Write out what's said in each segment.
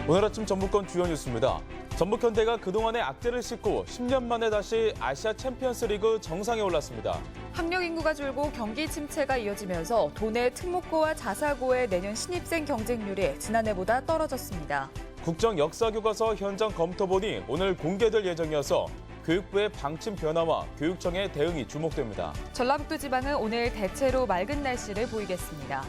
오늘 아침 전북권 주요 뉴스입니다. 전북현대가 그동안의 악재를 씻고 10년 만에 다시 아시아 챔피언스리그 정상에 올랐습니다. 학력 인구가 줄고 경기 침체가 이어지면서 도내 특목고와 자사고의 내년 신입생 경쟁률이 지난해보다 떨어졌습니다. 국정 역사교과서 현장 검토본이 오늘 공개될 예정이어서 교육부의 방침 변화와 교육청의 대응이 주목됩니다. 전라북도 지방은 오늘 대체로 맑은 날씨를 보이겠습니다.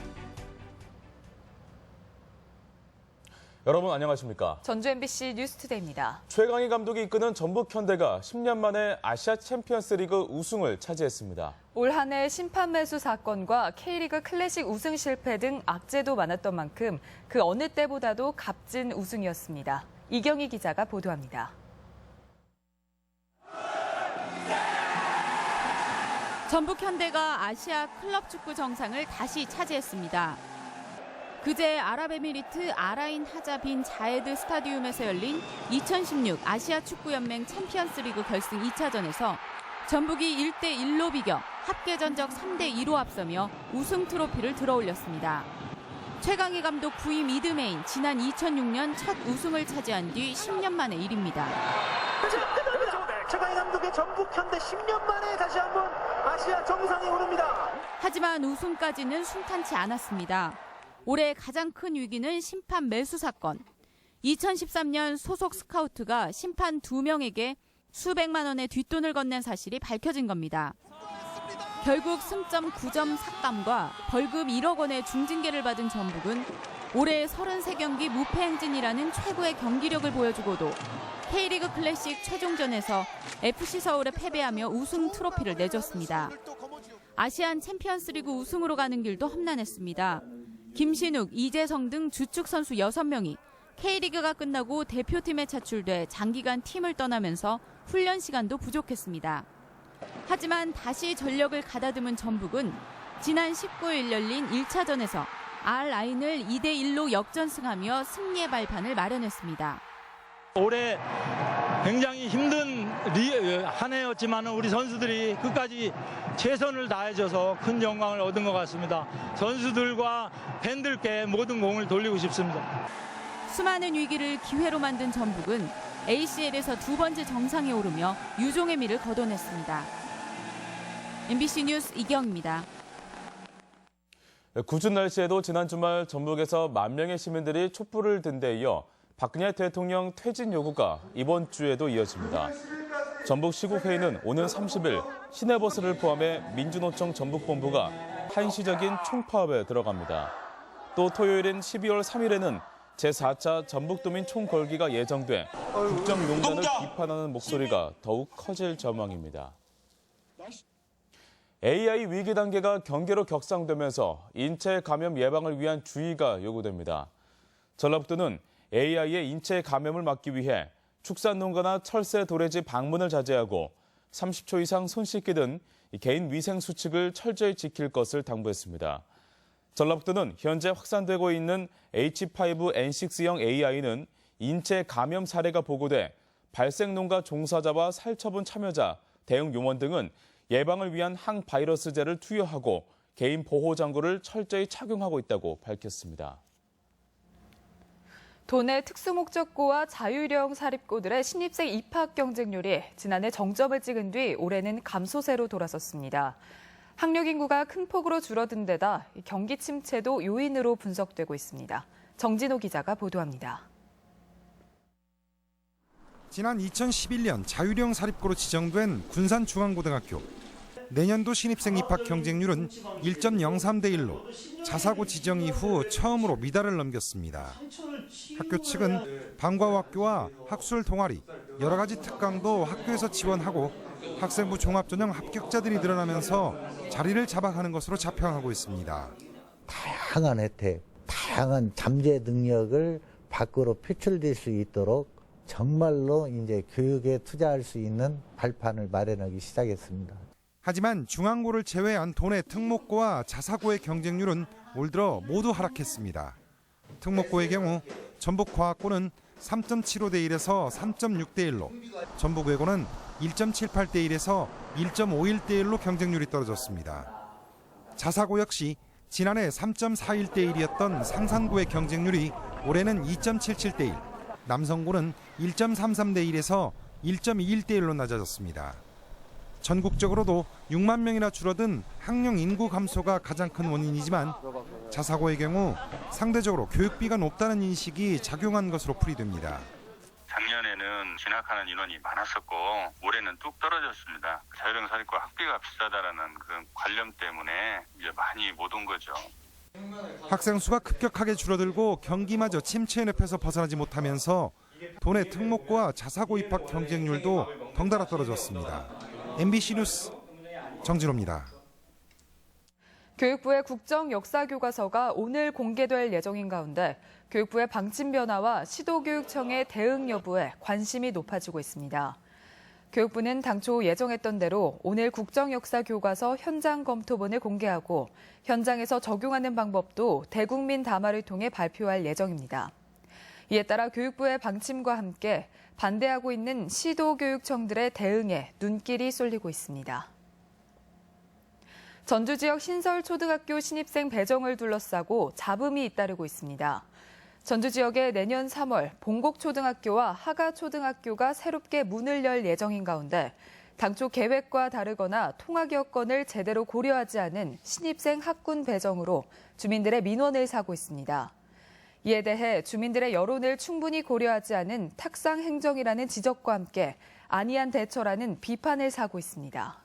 여러분 안녕하십니까? 전주 MBC 뉴스투데이입니다. 최강희 감독이 이끄는 전북현대가 10년 만에 아시아 챔피언스리그 우승을 차지했습니다. 올 한 해 심판 매수 사건과 K리그 클래식 우승 실패 등 악재도 많았던 만큼 그 어느 때보다도 값진 우승이었습니다. 이경희 기자가 보도합니다. 전북현대가 아시아 클럽 축구 정상을 다시 차지했습니다. 그제 아랍에미리트 아라인 하자 빈 자예드 스타디움에서 열린 2016 아시아 축구연맹 챔피언스리그 결승 2차전에서 전북이 1대1로 비겨 합계전적 3대2로 앞서며 우승 트로피를 들어올렸습니다. 최강희 감독 부임 이듬해인 지난 2006년 첫 우승을 차지한 뒤 10년 만의 일입니다. 최강희 감독의 전북현대 10년 만에 다시 한번 아시아 정상에 오릅니다. 하지만 우승까지는 순탄치 않았습니다. 올해 가장 큰 위기는 심판 매수 사건. 2013년 소속 스카우트가 심판 2명에게 수백만 원의 뒷돈을 건넨 사실이 밝혀진 겁니다. 결국 승점 9점 삭감과 벌금 1억 원의 중징계를 받은 전북은 올해 33경기 무패 행진이라는 최고의 경기력을 보여주고도 K리그 클래식 최종전에서 FC 서울에 패배하며 우승 트로피를 내줬습니다. 아시안 챔피언스리그 우승으로 가는 길도 험난했습니다. 김신욱, 이재성 등 주축 선수 6명이 K리그가 끝나고 대표팀에 차출돼 장기간 팀을 떠나면서 훈련 시간도 부족했습니다. 하지만 다시 전력을 가다듬은 전북은 지난 19일 열린 1차전에서 R라인을 2대1로 역전승하며 승리의 발판을 마련했습니다. 올해 굉장히 힘든 한 해였지만 우리 선수들이 끝까지 최선을 다해줘서 큰 영광을 얻은 것 같습니다. 선수들과 팬들께 모든 공을 돌리고 싶습니다. 수많은 위기를 기회로 만든 전북은 ACL에서 2번째 정상에 오르며 유종의 미를 거둬냈습니다. MBC 뉴스 이경입니다. 궂은 날씨에도 지난 주말 전북에서 10,000명의 시민들이 촛불을 든 데 이어 박근혜 대통령 퇴진 요구가 이번 주에도 이어집니다. 전북 시국회의는 오는 30일 시내버스를 포함해 민주노총 전북본부가 한시적인 총파업에 들어갑니다. 또 토요일인 12월 3일에는 제4차 전북도민 총걸기가 예정돼 국정농단을 비판하는 목소리가 더욱 커질 전망입니다. AI 위기 단계가 경계로 격상되면서 인체 감염 예방을 위한 주의가 요구됩니다. 전라북도는 AI의 인체 감염을 막기 위해 축산농가나 철새 도래지 방문을 자제하고 30초 이상 손 씻기 등 개인 위생 수칙을 철저히 지킬 것을 당부했습니다. 전라북도는 현재 확산되고 있는 H5N6형 AI는 인체 감염 사례가 보고돼 발생농가 종사자와 살처분 참여자, 대응 요원 등은 예방을 위한 항바이러스제를 투여하고 개인 보호 장구를 철저히 착용하고 있다고 밝혔습니다. 도내 특수목적고와 자유형 사립고들의 신입생 입학 경쟁률이 지난해 정점을 찍은 뒤 올해는 감소세로 돌아섰습니다. 학력 인구가 큰 폭으로 줄어든 데다 경기 침체도 요인으로 분석되고 있습니다. 정진호 기자가 보도합니다. 지난 2011년 자유형 사립고로 지정된 군산중앙고등학교. 내년도 신입생 입학 경쟁률은 1.03대 1로 자사고 지정 이후 처음으로 미달을 넘겼습니다. 학교 측은 방과학교와 학술 동아리, 여러 가지 특강도 학교에서 지원하고 학생부 종합전형 합격자들이 늘어나면서 자리를 잡아가는 것으로 자평하고 있습니다. 다양한 혜택, 다양한 잠재 능력을 밖으로 표출될 수 있도록 정말로 이제 교육에 투자할 수 있는 발판을 마련하기 시작했습니다. 하지만 중앙고를 제외한 도내 특목고와 자사고의 경쟁률은 올 들어 모두 하락했습니다. 특목고의 경우 전북과학고는 3.75대 1에서 3.6대 1로, 전북외고는 1.78대 1에서 1.51대 1로 경쟁률이 떨어졌습니다. 자사고 역시 지난해 3.41대 1이었던 상산고의 경쟁률이 올해는 2.77대 1, 남성고는 1.33대 1에서 1.21대 1로 낮아졌습니다. 전국적으로도 6만 명이나 줄어든 학령 인구 감소가 가장 큰 원인이지만 자사고의 경우 상대적으로 교육비가 높다는 인식이 작용한 것으로 풀이됩니다. 작년에는 진학하는 인원이 많았었고 올해는 뚝 떨어졌습니다. 자율형 사립고 학비가 비싸다라는 그런 관념 때문에 이제 많이 못 온 거죠. 학생 수가 급격하게 줄어들고 경기마저 침체의 늪에서 벗어나지 못하면서 도내 특목고와 자사고 입학 경쟁률도 덩달아 떨어졌습니다. MBC 뉴스 정진호입니다. 교육부의 국정 역사 교과서가 오늘 공개될 예정인 가운데 교육부의 방침 변화와 시도교육청의 대응 여부에 관심이 높아지고 있습니다. 교육부는 당초 예정했던 대로 오늘 국정 역사 교과서 현장 검토본을 공개하고 현장에서 적용하는 방법도 대국민 담화를 통해 발표할 예정입니다. 이에 따라 교육부의 방침과 함께 반대하고 있는 시도교육청들의 대응에 눈길이 쏠리고 있습니다. 전주 지역 신설 초등학교 신입생 배정을 둘러싸고 잡음이 잇따르고 있습니다. 전주 지역에 내년 3월 봉곡초등학교와 하가초등학교가 새롭게 문을 열 예정인 가운데 당초 계획과 다르거나 통학 여건을 제대로 고려하지 않은 신입생 학군 배정으로 주민들의 민원을 사고 있습니다. 이에 대해 주민들의 여론을 충분히 고려하지 않은 탁상 행정이라는 지적과 함께 안이한 대처라는 비판을 사고 있습니다.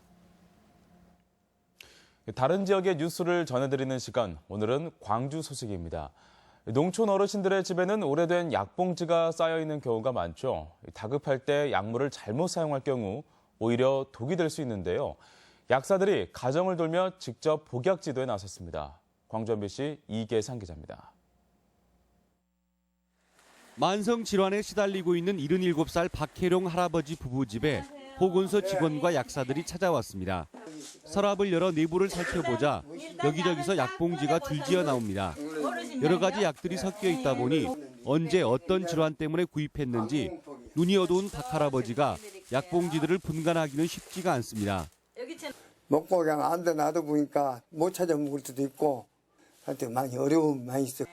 다른 지역의 뉴스를 전해드리는 시간, 오늘은 광주 소식입니다. 농촌 어르신들의 집에는 오래된 약봉지가 쌓여있는 경우가 많죠. 다급할 때 약물을 잘못 사용할 경우 오히려 독이 될 수 있는데요. 약사들이 가정을 돌며 직접 복약 지도에 나섰습니다. 광주 MBC 이계상 기자입니다. 만성 질환에 시달리고 있는 77살 박혜룡 할아버지 부부 집에 보건소 직원과 약사들이 찾아왔습니다. 서랍을 열어 내부를 살펴보자 여기저기서 약봉지가 줄지어 나옵니다. 여러 가지 약들이 섞여 있다 보니 언제 어떤 질환 때문에 구입했는지 눈이 어두운 박 할아버지가 약봉지들을 분간하기는 쉽지가 않습니다. 먹고 그냥 안 돼 놔둬보니까 못 찾아 먹을 수도 있고 하여튼 많이 어려움 많이 있어.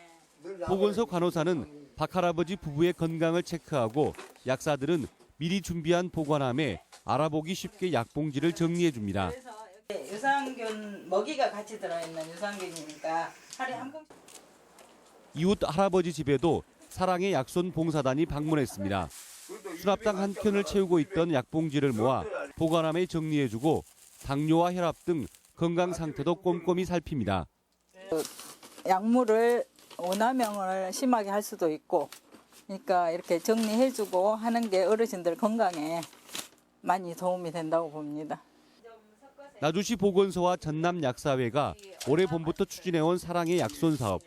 보건소 간호사는 박 할아버지 부부의 건강을 체크하고 약사들은 미리 준비한 보관함에 알아보기 쉽게 약봉지를 정리해 줍니다. 유산균 먹이가 같이 들어있는 유산균이니까 하루에 한 봉지. 이웃 할아버지 집에도 사랑의 약손 봉사단이 방문했습니다. 수납장 한 켠을 채우고 있던 약봉지를 모아 보관함에 정리해주고 당뇨와 혈압 등 건강 상태도 꼼꼼히 살핍니다. 약물을 오남용을 심하게 할 수도 있고, 그러니까 이렇게 정리해주고 하는 게 어르신들 건강에 많이 도움이 된다고 봅니다. 나주시 보건소와 전남 약사회가 올해 봄부터 추진해온 사랑의 약손 사업.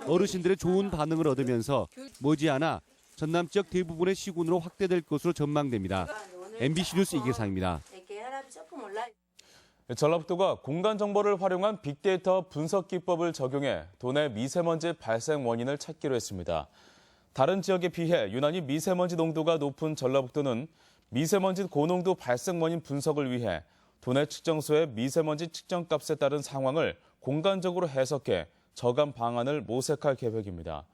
어르신들의 좋은 반응을 얻으면서 머지않아 전남 지역 대부분의 시군으로 확대될 것으로 전망됩니다. MBC 뉴스 이계상입니다. 전라북도가 공간 정보를 활용한 빅데이터 분석 기법을 적용해 도내 미세먼지 발생 원인을 찾기로 했습니다. 다른 지역에 비해 유난히 미세먼지 농도가 높은 전라북도는 미세먼지 고농도 발생 원인 분석을 위해 도내 측정소의 미세먼지 측정값에 따른 상황을 공간적으로 해석해 저감 방안을 모색할 계획입니다.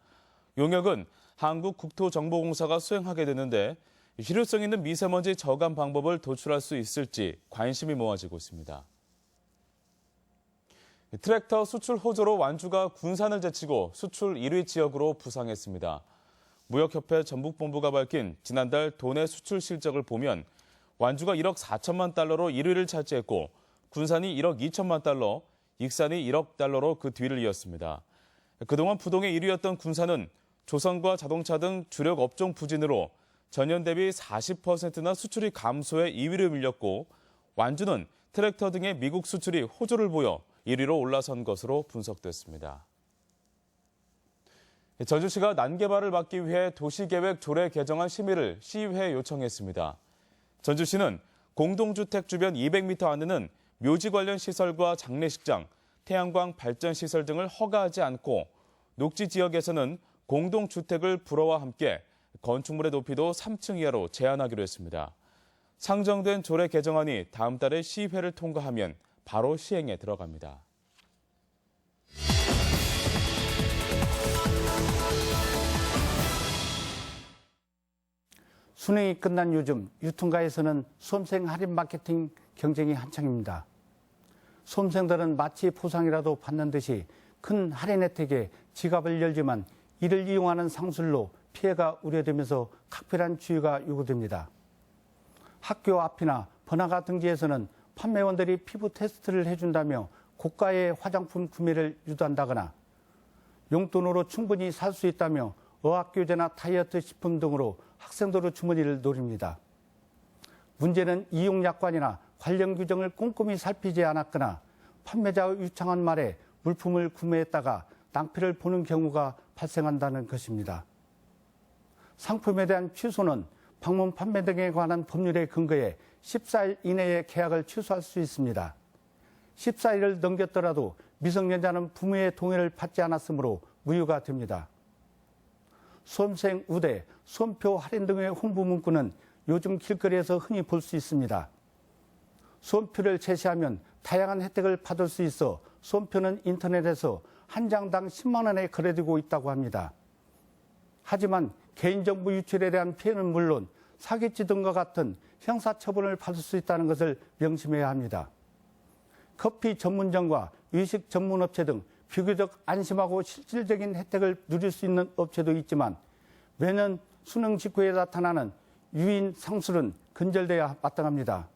용역은 한국국토정보공사가 수행하게 되는데 실효성 있는 미세먼지 저감 방법을 도출할 수 있을지 관심이 모아지고 있습니다. 트랙터 수출 호조로 완주가 군산을 제치고 수출 1위 지역으로 부상했습니다. 무역협회 전북본부가 밝힌 지난달 도내 수출 실적을 보면 완주가 1억 4천만 달러로 1위를 차지했고 군산이 1억 2천만 달러, 익산이 1억 달러로 그 뒤를 이었습니다. 그동안 부동의 1위였던 군산은 조선과 자동차 등 주력 업종 부진으로 전년 대비 40%나 수출이 감소해 2위를 밀렸고 완주는 트랙터 등의 미국 수출이 호조를 보여 1위로 올라선 것으로 분석됐습니다. 전주시가 난개발을 막기 위해 도시계획 조례 개정안 심의를 시의회에 요청했습니다. 전주시는 공동주택 주변 200m 안에는 묘지 관련 시설과 장례식장, 태양광 발전 시설 등을 허가하지 않고 녹지 지역에서는 공동주택을 불허와 함께 건축물의 높이도 3층 이하로 제한하기로 했습니다. 상정된 조례 개정안이 다음 달에 시의회를 통과하면 바로 시행에 들어갑니다. 수능이 끝난 요즘 유통가에서는 수험생 할인 마케팅 경쟁이 한창입니다. 수험생들은 마치 포상이라도 받는 듯이 큰 할인 혜택에 지갑을 열지만 이를 이용하는 상술로 피해가 우려되면서 각별한 주의가 요구됩니다. 학교 앞이나 번화가 등지에서는 판매원들이 피부 테스트를 해준다며 고가의 화장품 구매를 유도한다거나 용돈으로 충분히 살 수 있다며 어학교재나 다이어트 식품 등으로 학생들의 주머니를 노립니다. 문제는 이용약관이나 관련 규정을 꼼꼼히 살피지 않았거나 판매자의 유창한 말에 물품을 구매했다가 낭패를 보는 경우가 발생한다는 것입니다. 상품에 대한 취소는 방문 판매 등에 관한 법률에 근거해 14일 이내에 계약을 취소할 수 있습니다. 14일을 넘겼더라도 미성년자는 부모의 동의를 받지 않았으므로 무효가 됩니다. 수험생 우대, 수험표 할인 등의 홍보 문구는 요즘 길거리에서 흔히 볼 수 있습니다. 수험표를 제시하면 다양한 혜택을 받을 수 있어 수험표는 인터넷에서 한 장당 10만 원에 거래되고 있다고 합니다. 하지만 개인정보 유출에 대한 피해는 물론 사기죄 등과 같은 형사처분을 받을 수 있다는 것을 명심해야 합니다. 커피 전문점과 외식 전문업체 등 비교적 안심하고 실질적인 혜택을 누릴 수 있는 업체도 있지만 매년 수능 직후에 나타나는 유인 상술은 근절돼야 마땅합니다.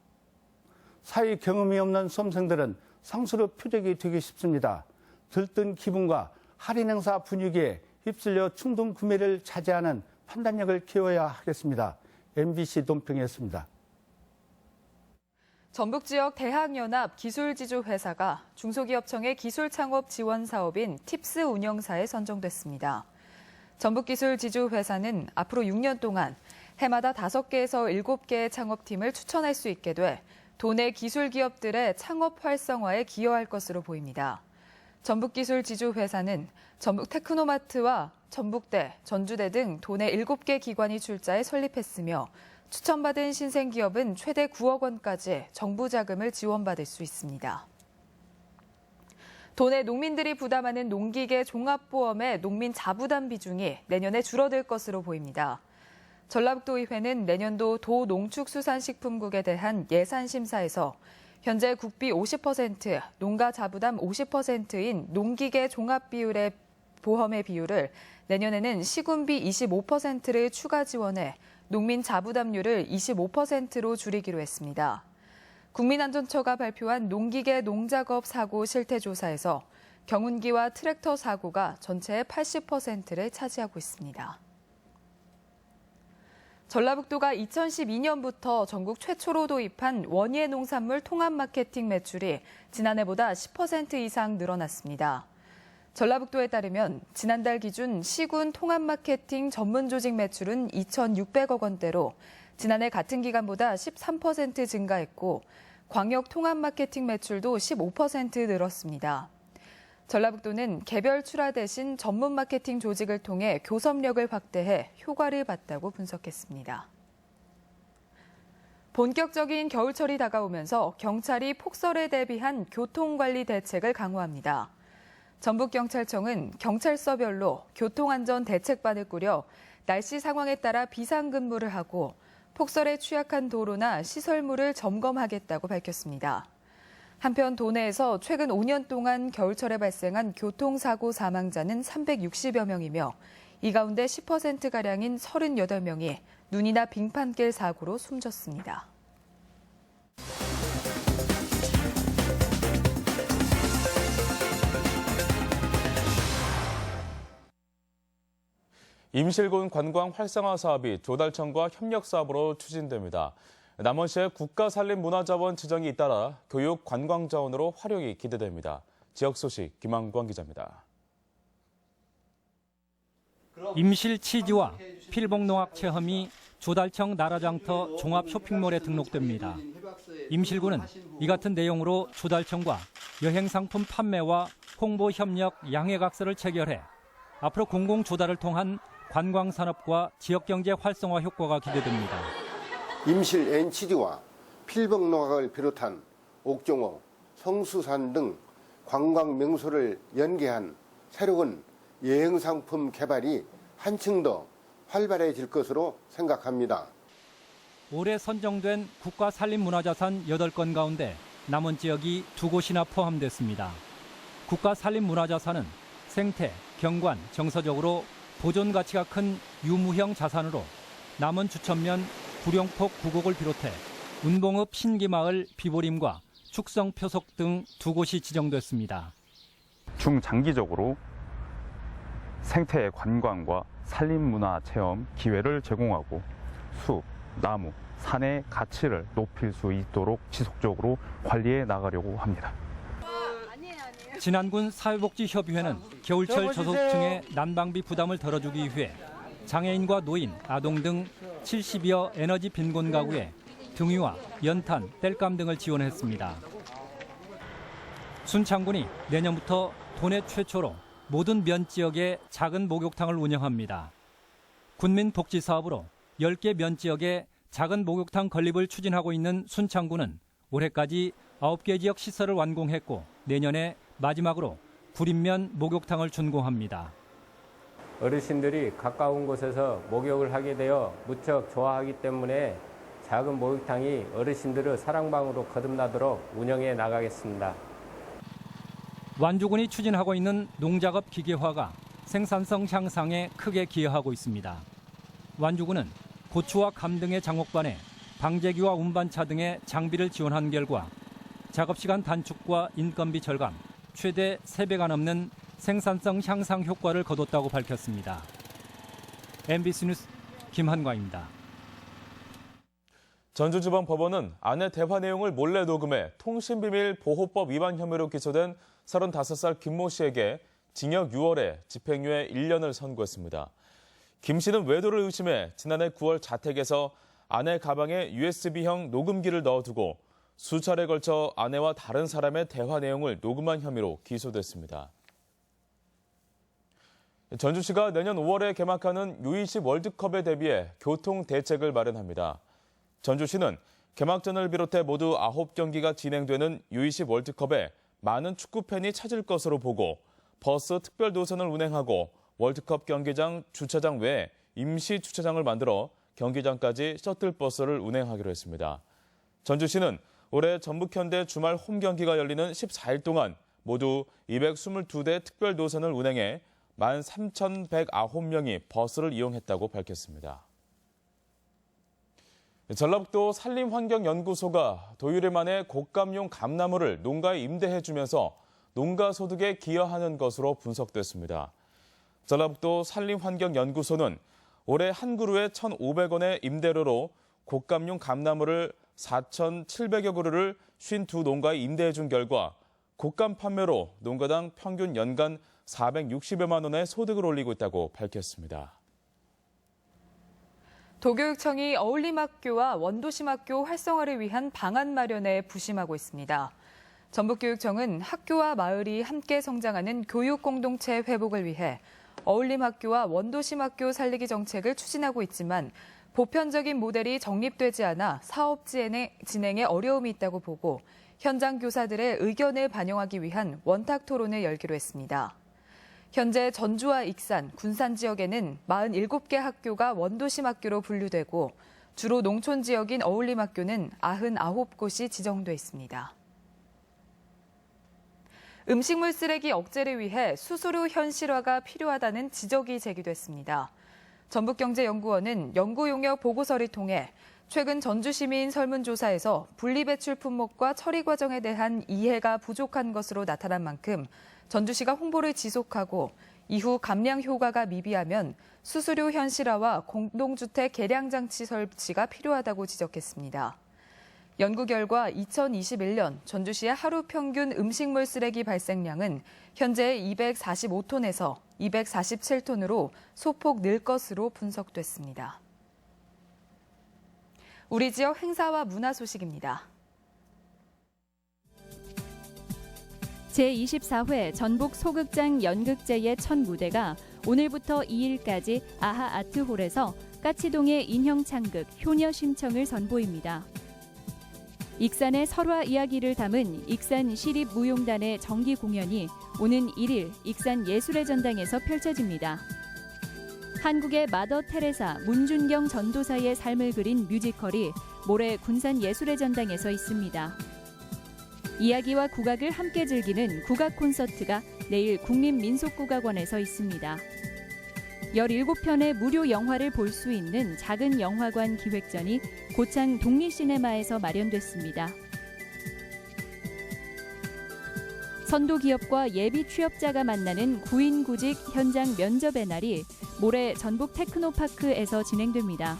사회 경험이 없는 수험생들은 상술의 표적이 되기 쉽습니다. 들뜬 기분과 할인 행사 분위기에 휩쓸려 충동 구매를 자제하는 판단력을 키워야 하겠습니다. MBC 논평이었습니다. 전북 지역 대학연합 기술지주회사가 중소기업청의 기술창업 지원 사업인 팁스 운영사에 선정됐습니다. 전북기술지주회사는 앞으로 6년 동안 해마다 5개에서 7개의 창업팀을 추천할 수 있게 돼 도내 기술기업들의 창업 활성화에 기여할 것으로 보입니다. 전북기술지주회사는 전북테크노마트와 전북대, 전주대 등 도내 7개 기관이 출자해 설립했으며 추천받은 신생기업은 최대 9억 원까지 정부 자금을 지원받을 수 있습니다. 도내 농민들이 부담하는 농기계 종합보험의 농민 자부담 비중이 내년에 줄어들 것으로 보입니다. 전라북도의회는 내년도 도농축수산식품국에 대한 예산심사에서 현재 국비 50%, 농가 자부담 50%인 농기계 종합비율의 보험의 비율을 내년에는 시군비 25%를 추가 지원해 농민 자부담률을 25%로 줄이기로 했습니다. 국민안전처가 발표한 농기계 농작업 사고 실태조사에서 경운기와 트랙터 사고가 전체의 80%를 차지하고 있습니다. 전라북도가 2012년부터 전국 최초로 도입한 원예 농산물 통합 마케팅 매출이 지난해보다 10% 이상 늘어났습니다. 전라북도에 따르면 지난달 기준 시군 통합 마케팅 전문 조직 매출은 2,600억 원대로 지난해 같은 기간보다 13% 증가했고 광역 통합 마케팅 매출도 15% 늘었습니다. 전라북도는 개별 출하 대신 전문 마케팅 조직을 통해 교섭력을 확대해 효과를 봤다고 분석했습니다. 본격적인 겨울철이 다가오면서 경찰이 폭설에 대비한 교통관리 대책을 강화합니다. 전북경찰청은 경찰서별로 교통안전 대책반을 꾸려 날씨 상황에 따라 비상근무를 하고 폭설에 취약한 도로나 시설물을 점검하겠다고 밝혔습니다. 한편 도내에서 최근 5년 동안 겨울철에 발생한 교통사고 사망자는 360여 명이며 이 가운데 10%가량인 38명이 눈이나 빙판길 사고로 숨졌습니다. 임실군 관광 활성화 사업이 조달청과 협력 사업으로 추진됩니다. 남원시의 국가산림문화자원 지정이 잇따라 교육 관광 자원으로 활용이 기대됩니다. 지역 소식 김한광 기자입니다. 임실 치즈와 필봉농악 체험이 조달청 나라장터 종합 쇼핑몰에 등록됩니다. 임실군은 이 같은 내용으로 조달청과 여행상품 판매와 홍보 협력 양해각서를 체결해 앞으로 공공 조달을 통한 관광산업과 지역경제 활성화 효과가 기대됩니다. 임실 NCD와 필봉농악을 비롯한 옥종호, 성수산 등 관광 명소를 연계한 새로운 여행상품 개발이 한층 더 활발해질 것으로 생각합니다. 올해 선정된 국가산림문화자산 8건 가운데 남은 지역이 2곳이나 포함됐습니다. 국가산림문화자산은 생태, 경관, 정서적으로 보존 가치가 큰 유무형 자산으로 남원 주천면 구룡폭 9곡을 비롯해 운봉읍 신기마을 비보림과 축성 표속 등 2곳이 지정됐습니다. 중장기적으로 생태의 관광과 산림문화 체험 기회를 제공하고 숲, 나무, 산의 가치를 높일 수 있도록 지속적으로 관리해 나가려고 합니다. 진안군 사회복지협의회는 겨울철 저소득층의 난방비 부담을 덜어주기 위해 장애인과 노인, 아동 등 70여 에너지 빈곤 가구에 등유와 연탄, 땔감 등을 지원했습니다. 순창군이 내년부터 도내 최초로 모든 면 지역에 작은 목욕탕을 운영합니다. 군민 복지 사업으로 10개 면 지역에 작은 목욕탕 건립을 추진하고 있는 순창군은 올해까지 9개 지역 시설을 완공했고 내년에 마지막으로 구림면 목욕탕을 준공합니다. 어르신들이 가까운 곳에서 목욕을 하게 되어 무척 좋아하기 때문에 작은 목욕탕이 어르신들의 사랑방으로 거듭나도록 운영해 나가겠습니다. 완주군이 추진하고 있는 농작업 기계화가 생산성 향상에 크게 기여하고 있습니다. 완주군은 고추와 감 등의 장목반에 방제기와 운반차 등의 장비를 지원한 결과 작업시간 단축과 인건비 절감, 최대 3배가 넘는 생산성 향상 효과를 거뒀다고 밝혔습니다. MBC 뉴스 김한과입니다. 전주지방법원은 아내 대화 내용을 몰래 녹음해 통신비밀보호법 위반 혐의로 기소된 35살 김모 씨에게 징역 6월에 집행유예 1년을 선고했습니다. 김 씨는 외도를 의심해 지난해 9월 자택에서 아내 가방에 USB형 녹음기를 넣어두고 수차례에 걸쳐 아내와 다른 사람의 대화 내용을 녹음한 혐의로 기소됐습니다. 전주시가 내년 5월에 개막하는 U20 월드컵에 대비해 교통 대책을 마련합니다. 전주시는 개막전을 비롯해 모두 9경기가 진행되는 U20 월드컵에 많은 축구팬이 찾을 것으로 보고 버스 특별 노선을 운행하고 월드컵 경기장 주차장 외에 임시 주차장을 만들어 경기장까지 셔틀버스를 운행하기로 했습니다. 전주시는 올해 전북현대 주말 홈 경기가 열리는 14일 동안 모두 222대 특별 노선을 운행해 13,109명이 버스를 이용했다고 밝혔습니다. 전라북도 산림환경연구소가 도유래 만의 곶감용 감나무를 농가에 임대해주면서 농가 소득에 기여하는 것으로 분석됐습니다. 전라북도 산림환경연구소는 올해 한 그루에 1,500원의 임대료로 곶감용 감나무를 4,700여 그루를 52농가에 임대해준 결과 곶감 판매로 농가당 평균 연간 460여만 원의 소득을 올리고 있다고 밝혔습니다. 도교육청이 어울림학교와 원도심학교 활성화를 위한 방안 마련에 부심하고 있습니다. 전북교육청은 학교와 마을이 함께 성장하는 교육 공동체 회복을 위해 어울림학교와 원도심학교 살리기 정책을 추진하고 있지만 보편적인 모델이 정립되지 않아 사업 진행에 어려움이 있다고 보고 현장 교사들의 의견을 반영하기 위한 원탁 토론을 열기로 했습니다. 현재 전주와 익산, 군산 지역에는 47개 학교가 원도심 학교로 분류되고 주로 농촌 지역인 어울림학교는 99곳이 지정돼 있습니다. 음식물 쓰레기 억제를 위해 수수료 현실화가 필요하다는 지적이 제기됐습니다. 전북경제연구원은 연구 용역 보고서를 통해 최근 전주시민 설문조사에서 분리배출 품목과 처리 과정에 대한 이해가 부족한 것으로 나타난 만큼 전주시가 홍보를 지속하고 이후 감량 효과가 미비하면 수수료 현실화와 공동주택 계량장치 설치가 필요하다고 지적했습니다. 연구 결과 2021년 전주시의 하루 평균 음식물 쓰레기 발생량은 현재 245톤에서 247톤으로 소폭 늘 것으로 분석됐습니다. 우리 지역 행사와 문화 소식입니다. 제24회 전북 소극장 연극제의 첫 무대가 오늘부터 2일까지 아하 아트홀에서 까치동의 인형 창극 효녀 심청을 선보입니다. 익산의 설화 이야기를 담은 익산 시립무용단의 정기 공연이 오는 1일 익산 예술의 전당에서 펼쳐집니다. 한국의 마더 테레사 문준경 전도사의 삶을 그린 뮤지컬이 모레 군산예술의 전당에서 있습니다. 이야기와 국악을 함께 즐기는 국악 콘서트가 내일 국립민속국악원에서 있습니다. 17편의 무료 영화를 볼 수 있는 작은 영화관 기획전이 고창 독립시네마에서 마련됐습니다. 선도 기업과 예비 취업자가 만나는 구인구직 현장 면접의 날이 모레 전북 테크노파크에서 진행됩니다.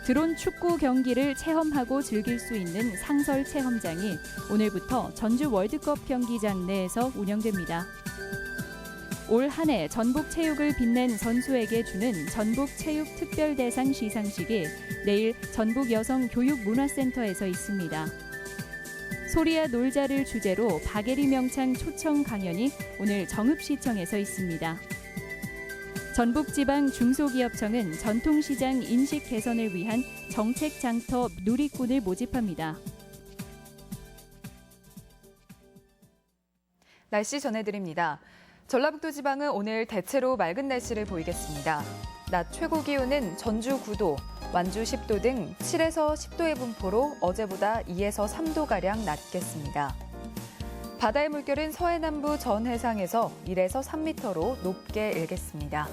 드론 축구 경기를 체험하고 즐길 수 있는 상설 체험장이 오늘부터 전주 월드컵 경기장 내에서 운영됩니다. 올 한 해 전북 체육을 빛낸 선수에게 주는 전북 체육 특별대상 시상식이 내일 전북 여성교육문화센터에서 있습니다. 소리야 놀자를 주제로 박예리 명창 초청 강연이 오늘 정읍시청에서 있습니다. 전북지방 중소기업청은 전통시장 인식 개선을 위한 정책 장터 누리꾼을 모집합니다. 날씨 전해드립니다. 전라북도 지방은 오늘 대체로 맑은 날씨를 보이겠습니다. 낮 최고 기온은 전주 9도, 완주 10도 등 7에서 10도의 분포로 어제보다 2에서 3도가량 낮겠습니다. 바다의 물결은 서해남부 전 해상에서 1에서 3m로 높게 일겠습니다.